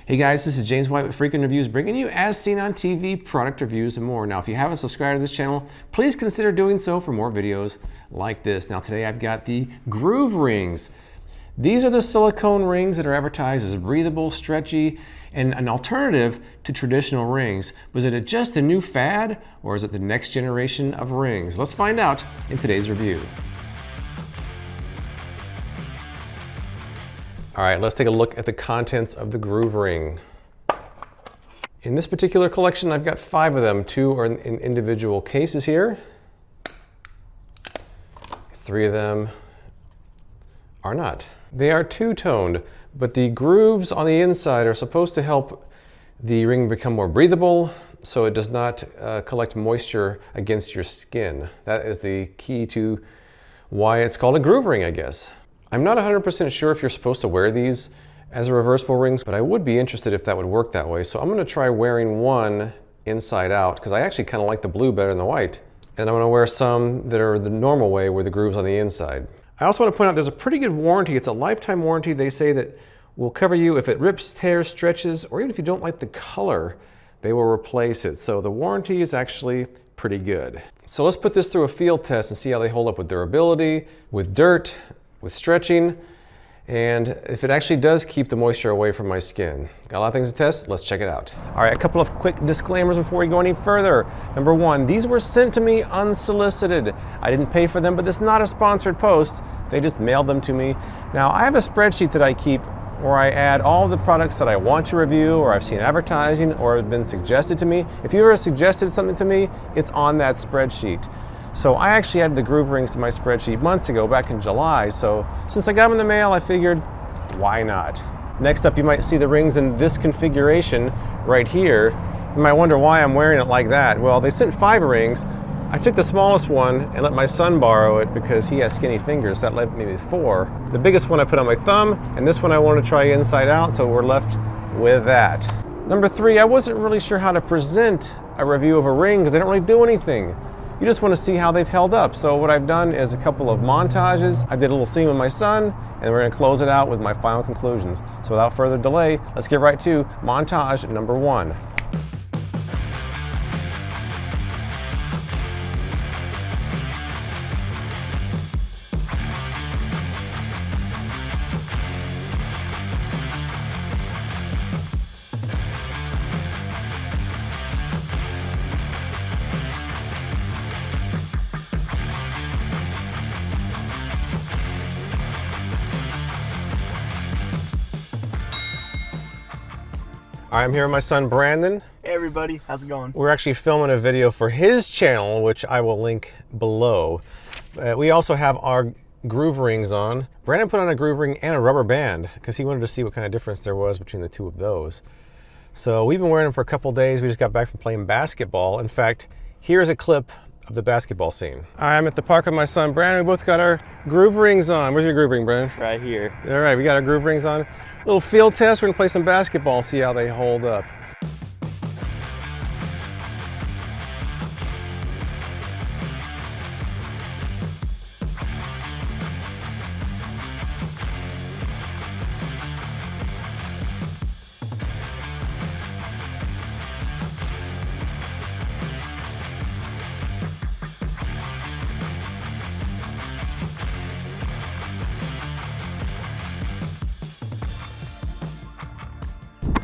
Hey guys, this is James White with Frequent Reviews, bringing you as seen on TV product reviews and more. Now, if you haven't subscribed to this channel, please consider doing so for more videos like this. Now, today I've got the Groove Rings. These are the silicone rings that are advertised as breathable, stretchy, and an alternative to traditional rings. Was it just a new fad, or is it the next generation of rings? Let's find out in today's review. All right, let's take a look at the contents of the Groove Ring. In this particular collection, I've got 5 of them. 2 are in individual cases here. 3 of them are not. They are two-toned, but the grooves on the inside are supposed to help the ring become more breathable so it does not collect moisture against your skin. That is the key to why it's called a groove ring, I guess. I'm not 100% sure if you're supposed to wear these as reversible rings, but I would be interested if that would work that way. So I'm going to try wearing one inside out because I actually kind of like the blue better than the white. And I'm going to wear some that are the normal way where the groove's on the inside. I also want to point out there's a pretty good warranty. It's a lifetime warranty. They say that will cover you if it rips, tears, stretches, or even if you don't like the color, they will replace it. So the warranty is actually pretty good. So let's put this through a field test and see how they hold up with durability, with dirt, with stretching, and if it actually does keep the moisture away from my skin. Got a lot of things to test, let's check it out. All right, a couple of quick disclaimers before we go any further. Number 1, these were sent to me unsolicited. I didn't pay for them, but this is not a sponsored post. They just mailed them to me. Now, I have a spreadsheet that I keep where I add all the products that I want to review, or I've seen advertising, or have been suggested to me. If you ever suggested something to me, it's on that spreadsheet. So I actually added the Groove Rings to my spreadsheet months ago, back in July. So since I got them in the mail, I figured, why not? Next up, you might see the rings in this configuration right here. You might wonder why I'm wearing it like that. Well, they sent 5 rings. I took the smallest one and let my son borrow it because he has skinny fingers. So that left me with 4. The biggest one I put on my thumb, and this one I want to try inside out, so we're left with that. Number 3, I wasn't really sure how to present a review of a ring because they don't really do anything. You just want to see how they've held up. So what I've done is a couple of montages. I did a little scene with my son, and we're going to close it out with my final conclusions. So without further delay, let's get right to montage number 1. All right, I'm here with my son, Brandon. Hey everybody, how's it going? We're actually filming a video for his channel, which I will link below. We also have our groove rings on. Brandon put on a groove ring and a rubber band because he wanted to see what kind of difference there was between the 2 of those. So we've been wearing them for a couple days. We just got back from playing basketball. In fact, here's a clip of the basketball scene. I'm at the park with my son, Brandon. We both got our groove rings on. Where's your groove ring, Brandon? Right here. All right, we got our groove rings on. Little field test. We're gonna play some basketball, see how they hold up.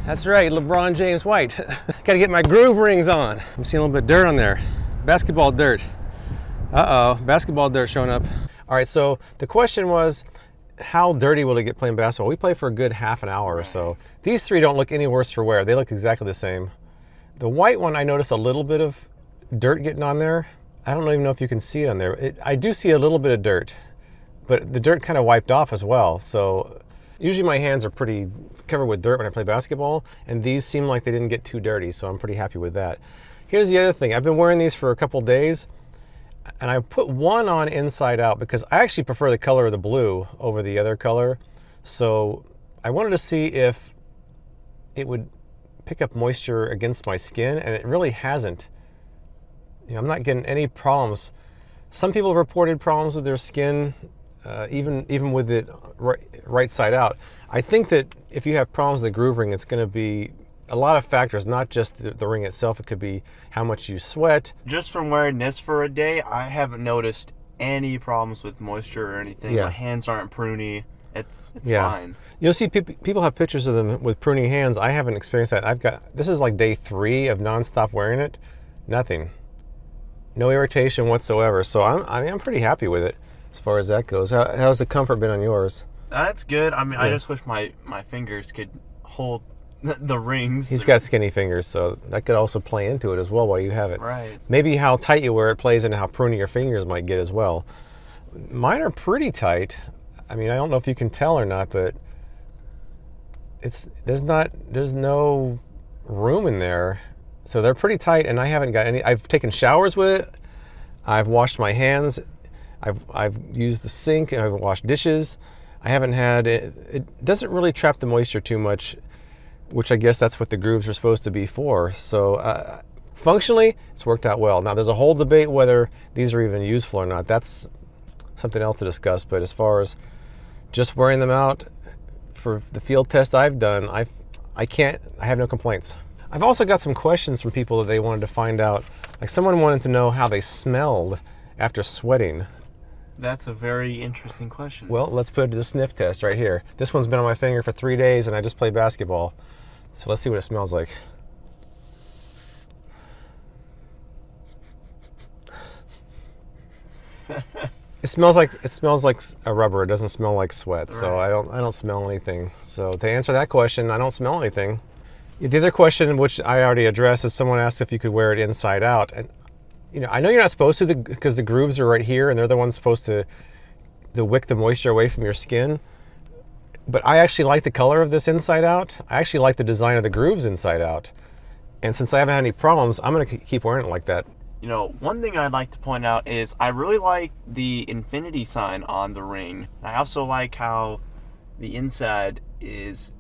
That's right, LeBron James White. Gotta get my groove rings on. I'm seeing a little bit of dirt on there. Basketball dirt. Uh-oh, basketball dirt showing up. All right, so the question was, how dirty will it get playing basketball? We play for a good half an hour or so. These 3 don't look any worse for wear. They look exactly the same. The white one, I noticed a little bit of dirt getting on there. I don't even know if you can see it on there. I do see a little bit of dirt, but the dirt kind of wiped off as well. So usually my hands are pretty covered with dirt when I play basketball, and these seem like they didn't get too dirty, so I'm pretty happy with that. Here's the other thing. I've been wearing these for a couple days, and I put one on inside out because I actually prefer the color of the blue over the other color. So I wanted to see if it would pick up moisture against my skin, and it really hasn't. You know, I'm not getting any problems. Some people have reported problems with their skin even with it right side out. I think that if you have problems with the groove ring, it's going to be a lot of factors, not just the ring itself. It could be how much you sweat. Just from wearing this for a day, I haven't noticed any problems with moisture or anything. Yeah. My hands aren't pruny. It's Yeah. fine. You'll see people have pictures of them with pruny hands. I haven't experienced that. This is like day 3 of nonstop wearing it. Nothing. No irritation whatsoever. So I'm pretty happy with it as far as that goes. How's the comfort been on yours? That's good. I mean, Yeah. I just wish my fingers could hold the rings. He's got skinny fingers, so that could also play into it as well while you have it. Right. Maybe how tight you wear it plays into how pruny your fingers might get as well. Mine are pretty tight. I mean, I don't know if you can tell or not, but there's no room in there. So they're pretty tight, and I haven't got any. I've taken showers with it. I've washed my hands. I've used the sink. I've washed dishes. I haven't had it. It doesn't really trap the moisture too much, which I guess that's what the grooves are supposed to be for. So functionally, it's worked out well. Now, there's a whole debate whether these are even useful or not. That's something else to discuss. But as far as just wearing them out for the field test I've done, I have no complaints. I've also got some questions from people that they wanted to find out. Like someone wanted to know how they smelled after sweating. That's a very interesting question. Well, let's put it to the sniff test right here. This one's been on my finger for 3 days and I just played basketball. So let's see what it smells like. It smells like a rubber. It doesn't smell like sweat. So Right. I don't smell anything. So to answer that question, I don't smell anything. The other question, which I already addressed, is someone asked if you could wear it inside out. And I know you're not supposed to because the grooves are right here and they're the ones supposed to wick the moisture away from your skin. But I actually like the color of this inside out. I actually like the design of the grooves inside out. And since I haven't had any problems, I'm going to keep wearing it like that. One thing I'd like to point out is I really like the infinity sign on the ring. I also like how the inside is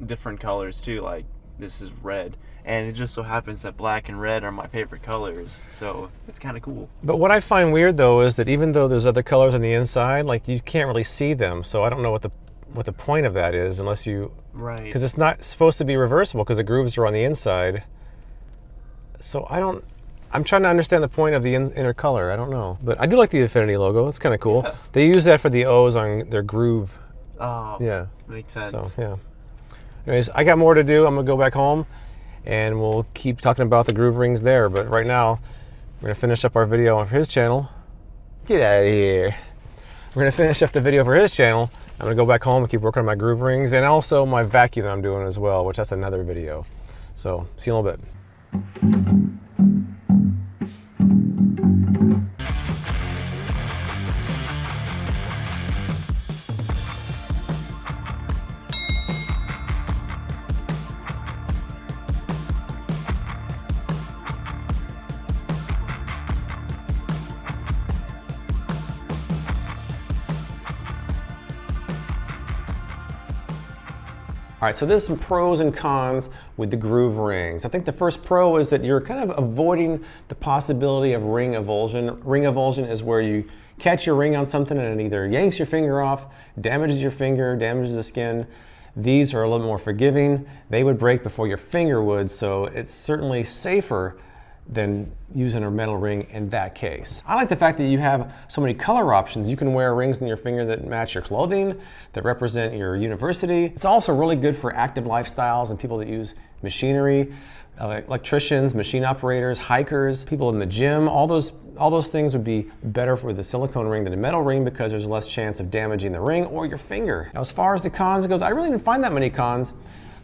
different colors too, like this is red, and it just so happens that black and red are my favorite colors, so it's kind of cool. But what I find weird though is that even though there's other colors on the inside, like you can't really see them, so I don't know what the point of that is unless you... Right. Because it's not supposed to be reversible because the grooves are on the inside. So I'm trying to understand the point of the inner color. I don't know. But I do like the Infinity logo. It's kind of cool. Yeah. They use that for the O's on their groove. Oh, Yeah. makes sense. So, yeah. Anyways, I got more to do. I'm going to go back home and we'll keep talking about the groove rings there. But right now, we're going to finish up our video on his channel. Get out of here. We're going to finish up the video for his channel. I'm going to go back home and keep working on my groove rings and also my vacuum that I'm doing as well, which that's another video. So, see you in a little bit. All right, so there's some pros and cons with the groove rings. I think the first pro is that you're kind of avoiding the possibility of ring avulsion. Ring avulsion is where you catch your ring on something and it either yanks your finger off, damages your finger, damages the skin. These are a little more forgiving. They would break before your finger would, so it's certainly safer than using a metal ring in that case. I like the fact that you have so many color options. You can wear rings in your finger that match your clothing, that represent your university. It's also really good for active lifestyles and people that use machinery, electricians, machine operators, hikers, people in the gym. All those things would be better for the silicone ring than a metal ring because there's less chance of damaging the ring or your finger. Now, as far as the cons goes, I really didn't find that many cons.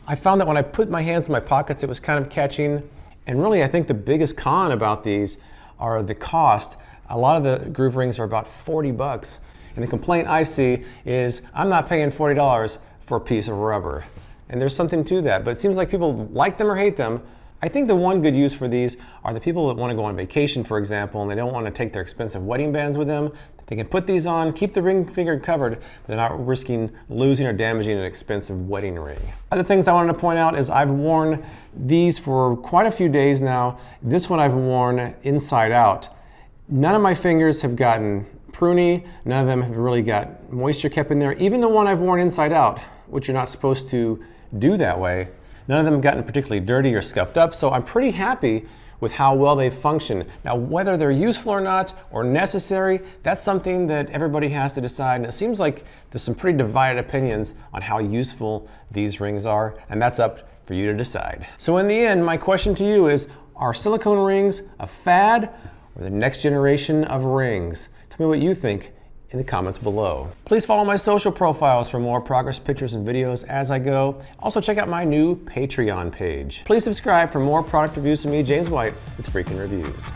I found that when I put my hands in my pockets, it was kind of catching. And really, I think the biggest con about these are the cost. A lot of the groove rings are about 40 bucks. And the complaint I see is, I'm not paying $40 for a piece of rubber. And there's something to that, but it seems like people like them or hate them. I think the one good use for these are the people that want to go on vacation, for example, and they don't want to take their expensive wedding bands with them. They can put these on, keep the ring finger covered, but they're not risking losing or damaging an expensive wedding ring. Other things I wanted to point out is I've worn these for quite a few days now. This one I've worn inside out. None of my fingers have gotten pruny. None of them have really got moisture kept in there. Even the one I've worn inside out, which you're not supposed to do that way, none of them have gotten particularly dirty or scuffed up, so I'm pretty happy with how well they function. Now, whether they're useful or not, or necessary, that's something that everybody has to decide, and it seems like there's some pretty divided opinions on how useful these rings are, and that's up for you to decide. So in the end, my question to you is, are silicone rings a fad or the next generation of rings? Tell me what you think in the comments below. Please follow my social profiles for more progress pictures and videos as I go. Also check out my new Patreon page. Please subscribe for more product reviews from me, James White, with Freakin' Reviews.